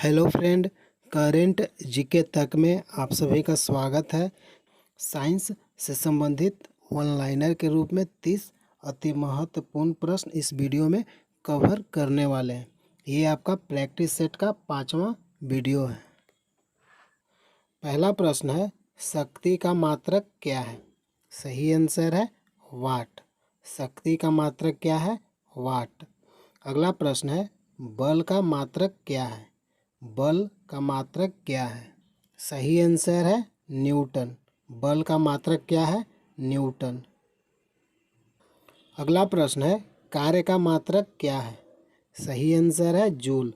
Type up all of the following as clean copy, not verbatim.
Hello friend, current GK तक में आप सभी का स्वागत है। साइंस से संबंधित ऑनलाइनर के रूप में 30 अति महत्वपूर्ण प्रश्न इस वीडियो में कवर करने वाले हैं। ये आपका प्रैक्टिस सेट का 5वां वीडियो है। पहला प्रश्न है, शक्ति का मात्रक क्या है? सही आंसर है वाट। शक्ति का मात्रक क्या है? वाट। अगला प्रश्न है, बल का मात्रक क्या है? बल का मात्रक क्या है? सही आंसर है न्यूटन। बल का मात्रक क्या है? न्यूटन। अगला प्रश्न है, कार्य का मात्रक क्या है? सही आंसर है जूल।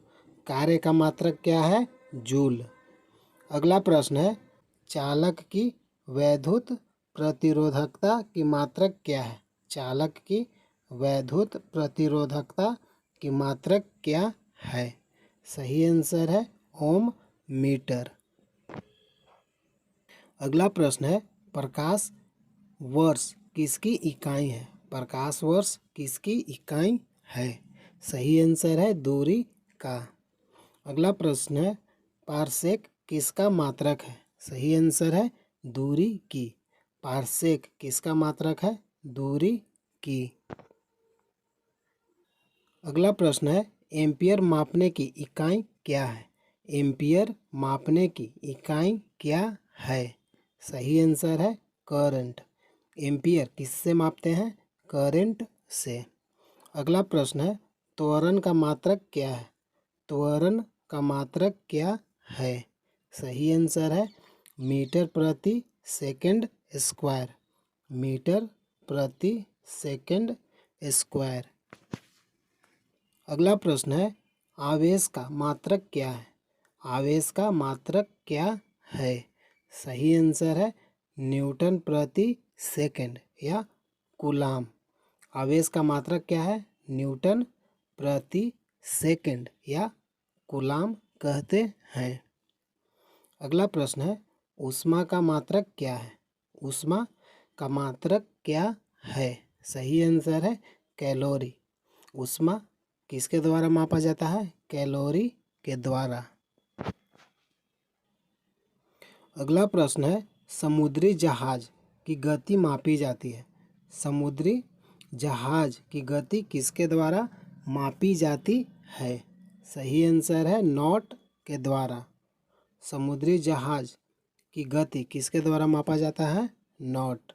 कार्य का मात्रक क्या है? जूल। अगला प्रश्न है, चालक की वैद्युत प्रतिरोधकता की मात्रक क्या है? चालक की वैद्युत प्रतिरोधकता की मात्रक क्या है? सही आंसर है ओम मीटर। अगला प्रश्न है, प्रकाश वर्ष किसकी इकाई है? प्रकाश वर्ष किसकी इकाई है? सही आंसर है दूरी का। अगला प्रश्न है, पारसेक किसका मात्रक है? सही आंसर है दूरी की। पारसेक किसका मात्रक है? दूरी की। अगला प्रश्न है, एम्पियर मापने की इकाई क्या है? एम्पियर मापने की इकाई क्या है? सही आंसर है करंट। एम्पियर किससे मापते हैं? करंट से। अगला प्रश्न है, त्वरण का मात्रक क्या है? त्वरण का मात्रक क्या है? सही आंसर है मीटर प्रति सेकंड स्क्वायर। मीटर प्रति सेकंड स्क्वायर। अगला प्रश्न है, आवेश का मात्रक क्या है? आवेश का मात्रक क्या है? सही आंसर है न्यूटन प्रति सेकंड या कूलाम। आवेश का मात्रक क्या है? न्यूटन प्रति सेकंड या कूलाम कहते हैं। अगला प्रश्न है, ऊष्मा का मात्रक क्या है? ऊष्मा का मात्रक क्या है? सही आंसर है कैलोरी। ऊष्मा किसके द्वारा मापा जाता है? कैलोरी के द्वारा। अगला प्रश्न है, समुद्री जहाज की गति मापी जाती है। समुद्री जहाज की गति किसके द्वारा मापी जाती है? सही आंसर है नॉट के द्वारा। समुद्री जहाज की गति किसके द्वारा मापा जाता है? नॉट।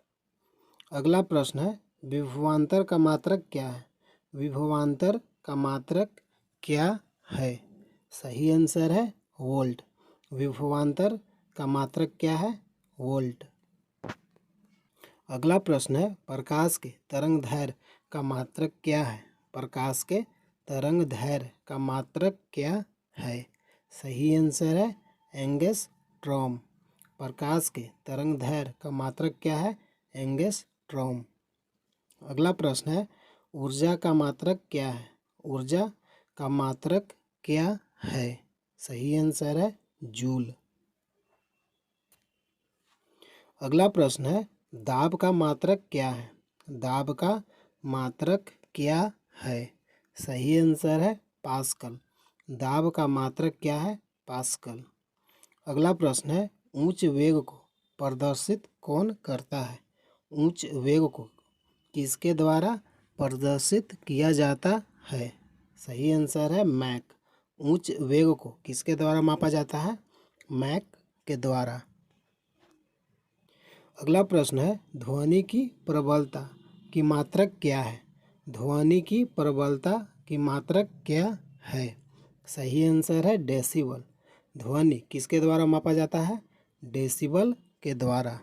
अगला प्रश्न है, विभवांतर का मात्रक क्या है? विभवांतर का मात्रक क्या है? सही आंसर है वोल्ट। विभवांतर का मात्रक क्या है? वोल्ट। अगला प्रश्न है, प्रकाश के तरंगदैर्घ्य का मात्रक क्या है? प्रकाश के तरंगदैर्घ्य का मात्रक क्या है? सही आंसर है एंगस्ट्रॉम। प्रकाश के तरंगदैर्घ्य का मात्रक क्या है? एंगस्ट्रॉम। अगला प्रश्न है, ऊर्जा का मात्रक क्या है? ऊर्जा का मात्रक क्या है? सही आंसर है जूल। अगला प्रश्न है, दाब का मात्रक क्या है? दाब का मात्रक क्या है? सही आंसर है पास्कल। दाब का मात्रक क्या है? पास्कल। अगला प्रश्न है, उच्च वेग को प्रदर्शित कौन करता है? उच्च वेग को किसके द्वारा प्रदर्शित किया जाता है? सही आंसर है मैक। उच्च वेग को किसके द्वारा मापा जाता है? मैक के द्वारा। अगला प्रश्न है, ध्वनि की प्रबलता की मात्रक क्या है? ध्वनि की प्रबलता की मात्रक क्या है? सही आंसर है डेसिबल। ध्वनि किसके द्वारा मापा जाता है? डेसिबल के द्वारा।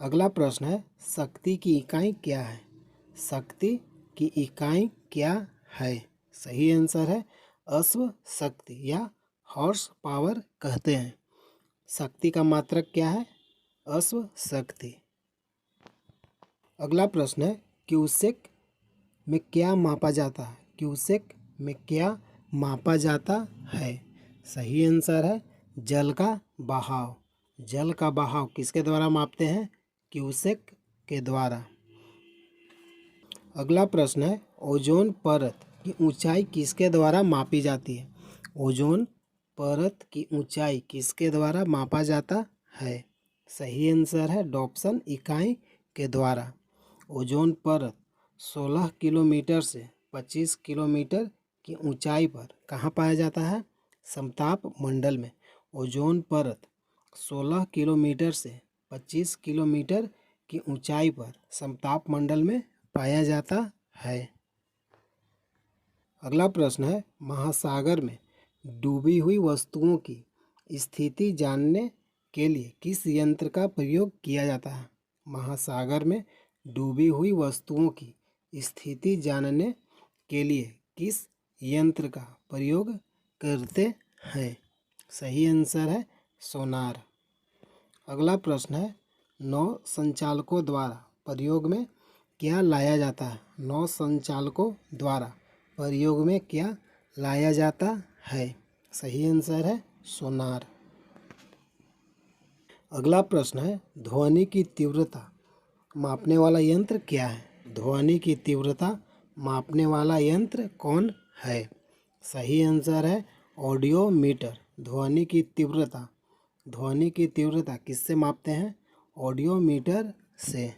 अगला प्रश्न है, शक्ति की इकाई क्या है? शक्ति की इकाई क्या है? सही आंसर है अश्व शक्ति या हॉर्स पावर कहते हैं। शक्ति का मात्रक क्या है? अश्व शक्ति। अगला प्रश्न है, क्यूसेक में क्या मापा जाता है? क्यूसेक में क्या मापा जाता है? सही आंसर है जल का बहाव। जल का बहाव किसके द्वारा मापते हैं? क्यूसेक के द्वारा। अगला प्रश्न है, ओजोन परत की ऊंचाई किसके द्वारा मापी जाती है? ओजोन परत की ऊंचाई किसके द्वारा मापा जाता है? सही आंसर है ऑप्शन इकाई के द्वारा। ओजोन परत 16 किलोमीटर से 25 किलोमीटर की ऊंचाई पर कहाँ पाया जाता है? समताप मंडल में। ओजोन परत 16 किलोमीटर से 25 किलोमीटर की ऊंचाई पर समताप मंडल में पाया जाता है। अगला प्रश्न है, महासागर में डूबी हुई वस्तुओं की स्थिति जानने के लिए किस यंत्र का प्रयोग किया जाता है? महासागर में डूबी हुई वस्तुओं की स्थिति जानने के लिए किस यंत्र का प्रयोग करते हैं? सही आंसर है सोनार। अगला प्रश्न है, नौ संचालकों द्वारा प्रयोग में क्या लाया जाता है? नौ संचालकों द्वारा प्रयोग में क्या लाया जाता है? सही आंसर है सोनार। अगला प्रश्न है, ध्वनि की तीव्रता मापने वाला यंत्र क्या है? ध्वनि की तीव्रता मापने वाला यंत्र कौन है? सही आंसर है ऑडियोमीटर। ध्वनि की तीव्रता किससे मापते हैं? ऑडियोमीटर से।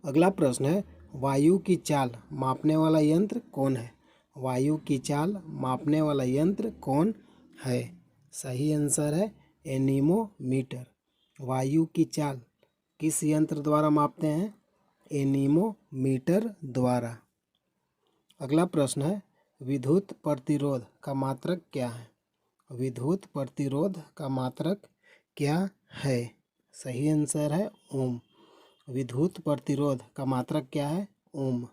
अगला प्रश्न है, वायु की चाल मापने वाला यंत्र कौन है? वायु की चाल मापने वाला यंत्र कौन है? सही आंसर है एनीमोमीटर। वायु की चाल किस यंत्र द्वारा मापते हैं? एनीमोमीटर द्वारा। अगला प्रश्न है, विद्युत प्रतिरोध का मात्रक क्या है? विद्युत प्रतिरोध का मात्रक क्या है? सही आंसर है ओम। विद्युत प्रतिरोध का मात्रक क्या है? ओम।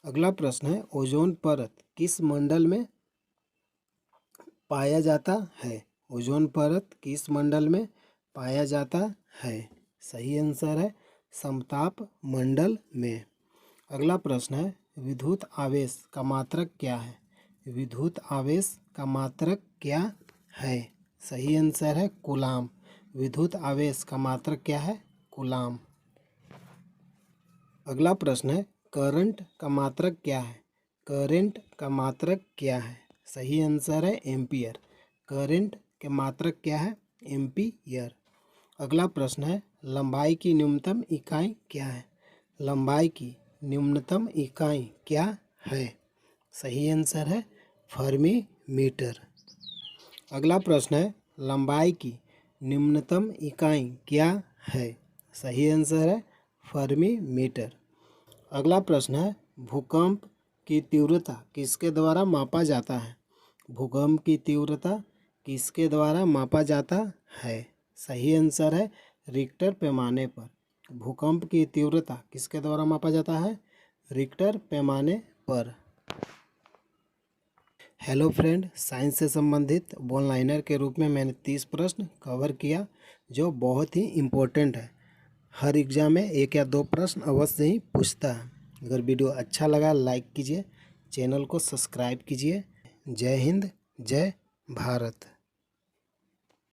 अगला प्रश्न है, ओजोन परत किस मंडल में पाया जाता है? ओजोन परत किस मंडल में पाया जाता है? सही आंसर है समताप मंडल में। अगला प्रश्न है, विद्युत आवेश का मात्रक क्या है? विद्युत आवेश का मात्रक क्या है? सही आंसर है कूलाम। विद्युत आवेश का मात्रक क्या है? कूलाम। अगला प्रश्न है, करंट का मात्रक क्या है? करंट का मात्रक क्या है? सही आंसर है एम्पियर। करंट के मात्रक क्या है? एम्पियर। अगला प्रश्न है, लंबाई की न्यूनतम इकाई क्या है? लंबाई की न्यूनतम इकाई क्या है? सही आंसर है फर्मी मीटर। अगला प्रश्न है, लंबाई की न्यूनतम इकाई क्या है? सही आंसर है फर्मी मीटर। अगला प्रश्न है, भूकंप की तीव्रता किसके द्वारा मापा जाता है? भूकंप की तीव्रता किसके द्वारा मापा जाता है? सही आंसर है रिक्टर पैमाने पर। भूकंप की तीव्रता किसके द्वारा मापा जाता है? रिक्टर पैमाने पर। हेलो फ्रेंड, साइंस से संबंधित वन लाइनर के रूप में मैंने 30 प्रश्न कवर किया जो बहुत ही इम्पोर्टेंट है। हर एग्जाम में 1 या 2 प्रश्न अवश्य ही पूछता है। अगर वीडियो अच्छा लगा लाइक कीजिए, चैनल को सब्सक्राइब कीजिए। जय हिंद, जय भारत।